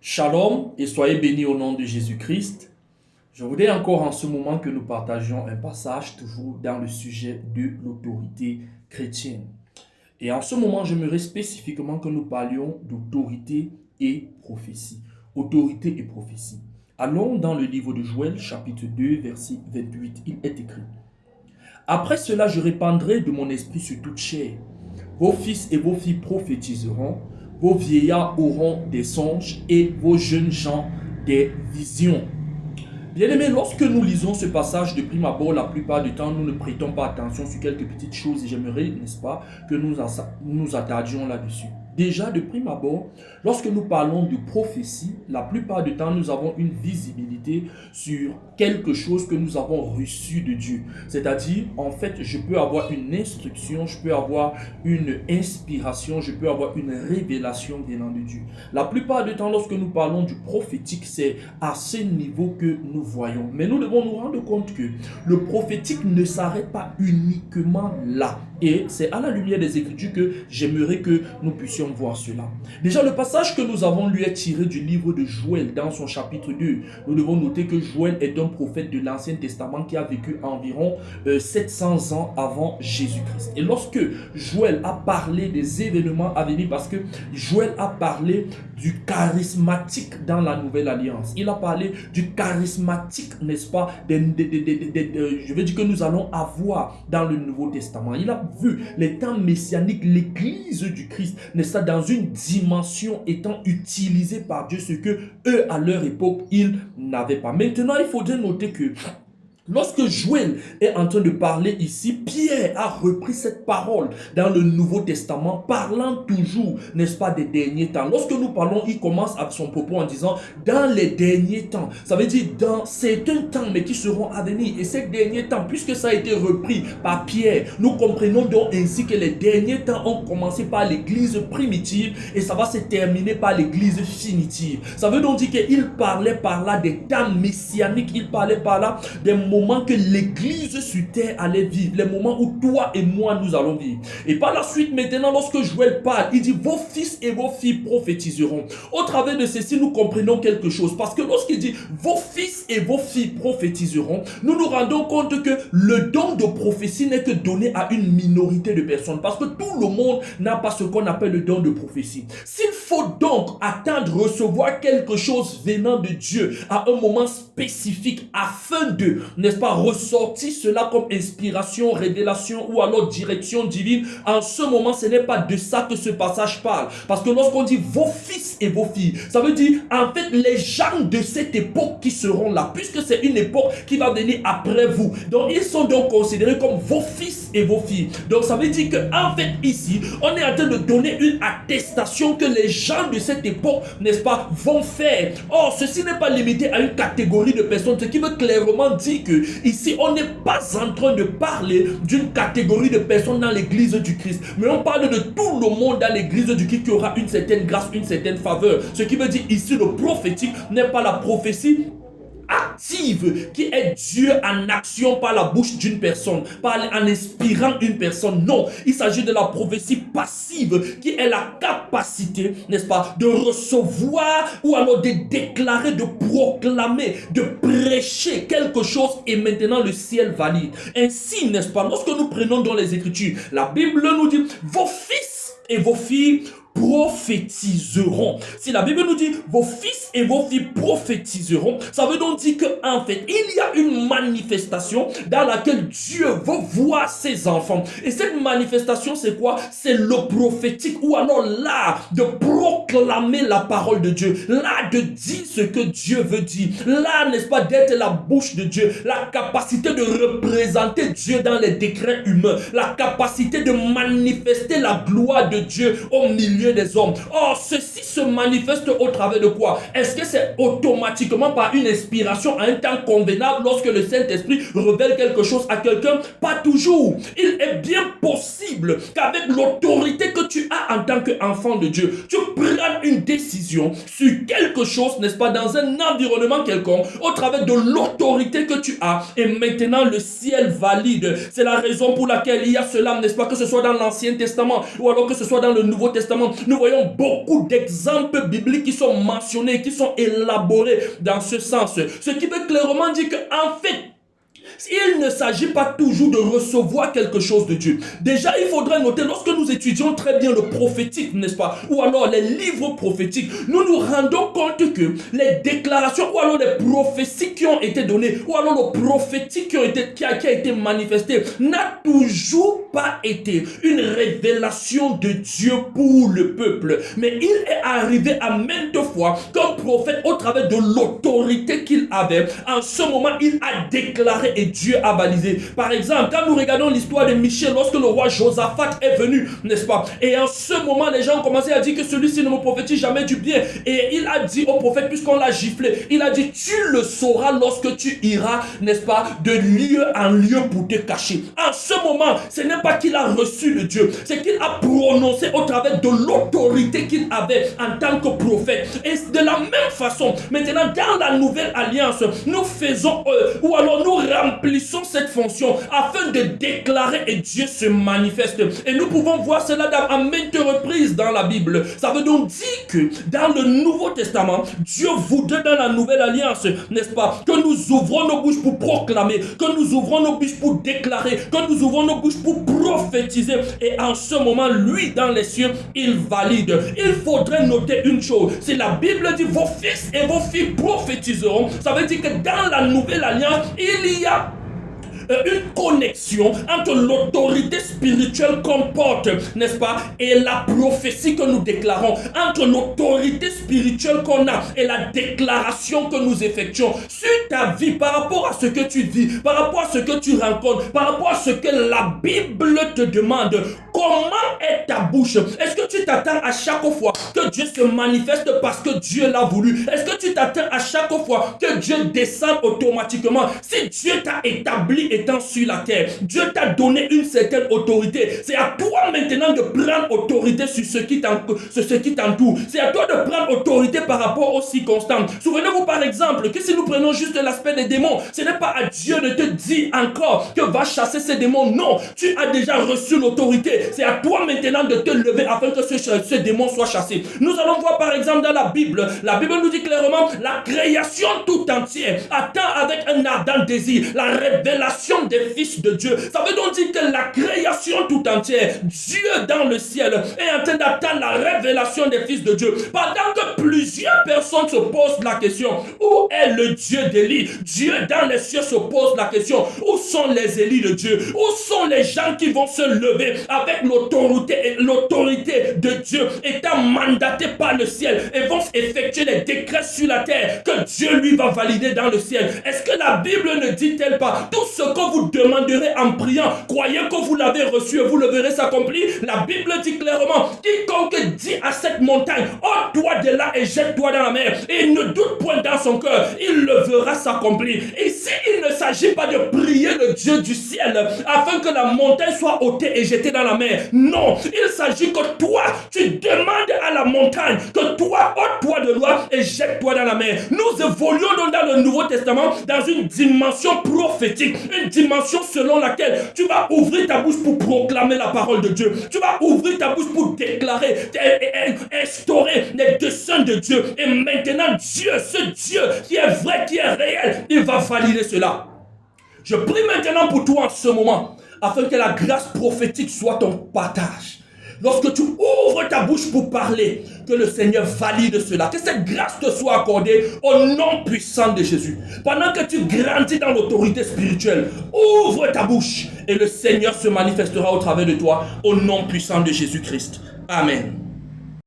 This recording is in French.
Shalom et soyez bénis au nom de Jésus-Christ. Je voudrais encore en ce moment que nous partagions un passage toujours dans le sujet de l'autorité chrétienne. Et en ce moment, j'aimerais spécifiquement que nous parlions d'autorité et prophétie. Autorité et prophétie. Allons dans le livre de Joël, chapitre 2, verset 28. Il est écrit: Après cela, je répandrai de mon esprit sur toute chair. Vos fils et vos filles prophétiseront. Vos vieillards auront des songes et vos jeunes gens des visions. Bien-aimés, lorsque nous lisons ce passage de prime abord, la plupart du temps, nous ne prêtons pas attention sur quelques petites choses et j'aimerais, n'est-ce pas, que nous attardions là-dessus. Déjà, de prime abord, lorsque nous parlons de prophétie, la plupart du temps, nous avons une visibilité sur quelque chose que nous avons reçu de Dieu. C'est-à-dire, en fait, je peux avoir une instruction, je peux avoir une inspiration, je peux avoir une révélation venant de Dieu. La plupart du temps, lorsque nous parlons du prophétique, c'est à ce niveau que nous voyons. Mais nous devons nous rendre compte que le prophétique ne s'arrête pas uniquement là. Et c'est à la lumière des Écritures que j'aimerais que nous puissions voir cela. Déjà, le passage que nous avons lu est tiré du livre de Joël dans son chapitre 2. Nous devons noter que Joël est un prophète de l'Ancien Testament qui a vécu environ 700 ans avant Jésus-Christ. Et lorsque Joël a parlé des événements à venir, parce que Joël a parlé du charismatique dans la Nouvelle Alliance. Il a parlé du charismatique, n'est-ce pas, je veux dire que nous allons avoir dans le Nouveau Testament. Il a vu les temps messianiques, l'église du Christ, n'est-ce pas, dans une dimension étant utilisée par Dieu, ce que eux, à leur époque, ils n'avaient pas. Maintenant, il faudrait noter que lorsque Joël est en train de parler ici, Pierre a repris cette parole dans le Nouveau Testament, parlant toujours, n'est-ce pas, des derniers temps. Lorsque nous parlons, il commence à son propos en disant « dans les derniers temps ». Ça veut dire dans certains temps, mais qui seront à venir. Et ces derniers temps, puisque ça a été repris par Pierre, nous comprenons donc ainsi que les derniers temps ont commencé par l'église primitive et ça va se terminer par l'église finitive. Ça veut donc dire qu'il parlait par là des temps messianiques, il parlait par là des moments que l'église sur terre allait vivre, les moments où toi et moi nous allons vivre. Et par la suite, maintenant, lorsque Joël parle, il dit vos fils et vos filles prophétiseront. Au travers de ceci, nous comprenons quelque chose, parce que lorsqu'il dit vos fils et vos filles prophétiseront, nous nous rendons compte que le don de prophétie n'est que donné à une minorité de personnes, parce que tout le monde n'a pas ce qu'on appelle le don de prophétie. S'il faut donc attendre recevoir quelque chose venant de Dieu à un moment spécifique afin de, n'est-ce pas, ressortir cela comme inspiration, révélation ou alors direction divine, en ce moment, ce n'est pas de ça que ce passage parle. Parce que lorsqu'on dit vos fils et vos filles, ça veut dire en fait les gens de cette époque qui seront là, puisque c'est une époque qui va venir après vous. Donc ils sont donc considérés comme vos fils et vos filles. Donc ça veut dire qu'en fait ici, on est en train de donner une attestation que les gens de cette époque, n'est-ce pas, vont faire. Or, ceci n'est pas limité à une catégorie de personnes, ce qui veut clairement dire que ici, on n'est pas en train de parler d'une catégorie de personnes dans l'église du Christ, mais on parle de tout le monde dans l'église du Christ qui aura une certaine grâce, une certaine faveur. Ce qui veut dire ici, le prophétique n'est pas la prophétie active qui est Dieu en action par la bouche d'une personne, en inspirant une personne. Non, il s'agit de la prophétie passive qui est la capacité, n'est-ce pas, de recevoir ou alors de déclarer, de proclamer, de prêcher quelque chose et maintenant le ciel valide. Ainsi, n'est-ce pas, lorsque nous prenons dans les Écritures, la Bible nous dit vos fils et vos filles prophétiseront. Si la Bible nous dit vos fils et vos filles prophétiseront, ça veut donc dire qu'en fait, il y a une manifestation dans laquelle Dieu veut voir ses enfants. Et cette manifestation, c'est quoi? C'est le prophétique, ou alors l'art de proclamer la parole de Dieu, l'art de dire ce que Dieu veut dire, l'art, n'est-ce pas, d'être la bouche de Dieu, la capacité de représenter Dieu dans les décrets humains, la capacité de manifester la gloire de Dieu au milieu des hommes. Or, ceci se manifeste au travers de quoi? Est-ce que c'est automatiquement par une inspiration à un temps convenable lorsque le Saint-Esprit révèle quelque chose à quelqu'un? Pas toujours. Il est bien possible qu'avec l'autorité que tu as en tant qu'enfant de Dieu, tu prennes prendre une décision sur quelque chose, n'est-ce pas, dans un environnement quelconque, au travers de l'autorité que tu as, et maintenant le ciel valide. C'est la raison pour laquelle il y a cela, n'est-ce pas, que ce soit dans l'Ancien Testament ou alors que ce soit dans le Nouveau Testament. Nous voyons beaucoup d'exemples bibliques qui sont mentionnés, qui sont élaborés dans ce sens. Ce qui veut clairement dire qu'en fait, il ne s'agit pas toujours de recevoir quelque chose de Dieu. Déjà, il faudrait noter, lorsque nous étudions très bien le prophétique, n'est-ce pas, ou alors les livres prophétiques, nous nous rendons compte que les déclarations, ou alors les prophéties qui ont été données, ou alors le prophétique qui a été manifesté, n'a toujours pas été une révélation de Dieu pour le peuple. Mais il est arrivé à maintes fois qu'un prophète, au travers de l'autorité qu'il avait, en ce moment, il a déclaré et Dieu a validé. Par exemple, quand nous regardons l'histoire de Michée, lorsque le roi Josaphat est venu, n'est-ce pas? Et en ce moment, les gens ont commencé à dire que celui-ci ne me prophétise jamais du bien. Et il a dit au prophète, puisqu'on l'a giflé, il a dit, tu le sauras lorsque tu iras, n'est-ce pas, de lieu en lieu pour te cacher. En ce moment, ce n'est pas qu'il a reçu le Dieu, c'est qu'il a prononcé au travers de l'autorité qu'il avait en tant que prophète. Et de la même façon, maintenant, dans la nouvelle alliance, nous faisons, ou alors nous remplissons cette fonction afin de déclarer et Dieu se manifeste. Et nous pouvons voir cela à maintes reprises dans la Bible. Ça veut donc dire que dans le Nouveau Testament, Dieu voudrait dans la nouvelle alliance, n'est-ce pas, que nous ouvrons nos bouches pour proclamer, que nous ouvrons nos bouches pour déclarer, que nous ouvrons nos bouches pour prophétiser. Et en ce moment, lui, dans les cieux, il valide. Il faudrait noter une chose. Si la Bible dit vos fils et vos filles prophétiseront, ça veut dire que dans la nouvelle alliance, il y a une connexion entre l'autorité spirituelle qu'on porte, n'est-ce pas, et la prophétie que nous déclarons, entre l'autorité spirituelle qu'on a et la déclaration que nous effectuons sur ta vie, par rapport à ce que tu vis, par rapport à ce que tu rencontres, par rapport à ce que la Bible te demande. Comment est ta bouche? Est-ce que tu t'attends à chaque fois que Dieu se manifeste parce que Dieu l'a voulu? Est-ce que tu t'attends à chaque fois que Dieu descende automatiquement? Si Dieu t'a établi étant sur la terre, Dieu t'a donné une certaine autorité. C'est à toi maintenant de prendre autorité sur ce qui t'entoure. C'est à toi de prendre autorité par rapport aux circonstances. Souvenez-vous par exemple que si nous prenons juste l'aspect des démons, ce n'est pas à Dieu de te dire encore que va chasser ces démons. Non, tu as déjà reçu l'autorité. C'est à toi maintenant de te lever afin que ce démon soit chassé. Nous allons voir par exemple dans la Bible nous dit clairement la création tout entière attend avec un ardent désir la révélation des fils de Dieu. Ça veut donc dire que la création tout entière, Dieu dans le ciel, est en train d'attendre la révélation des fils de Dieu. Pendant que plusieurs personnes se posent la question, où est le Dieu d'Élie? Dieu dans les cieux se pose la question, où sont les Élis de Dieu? Où sont les gens qui vont se lever avec l'autorité de Dieu étant mandatés par le ciel et vont effectuer les décrets sur la terre que Dieu lui va valider dans le ciel? Est-ce que la Bible ne dit-elle pas, tout ce que vous demanderez en priant, croyez que vous l'avez reçu et vous le verrez s'accomplir? La Bible dit clairement, quiconque dit à cette montagne, ôte-toi de là et jette-toi dans la mer, et il ne doute point dans son cœur, il le verra s'accomplir. Ici, il ne s'agit pas de prier le Dieu du ciel afin que la montagne soit ôtée et jetée dans la mer. Non, il s'agit que toi, tu demandes à la montagne que toi, ôte-toi de là et jette-toi dans la mer. Nous évoluons donc dans le Nouveau Testament dans une dimension prophétique, une dimension selon laquelle tu vas ouvrir ta bouche pour proclamer la parole de Dieu. Tu vas ouvrir ta bouche pour déclarer et instaurer les desseins de Dieu. Et maintenant, Dieu, ce Dieu qui est vrai, qui est réel, il va valider cela. Je prie maintenant pour toi en ce moment, afin que la grâce prophétique soit ton partage. Lorsque tu ouvres ta bouche pour parler, que le Seigneur valide cela. Que cette grâce te soit accordée au nom puissant de Jésus. Pendant que tu grandis dans l'autorité spirituelle, ouvre ta bouche et le Seigneur se manifestera au travers de toi au nom puissant de Jésus-Christ. Amen.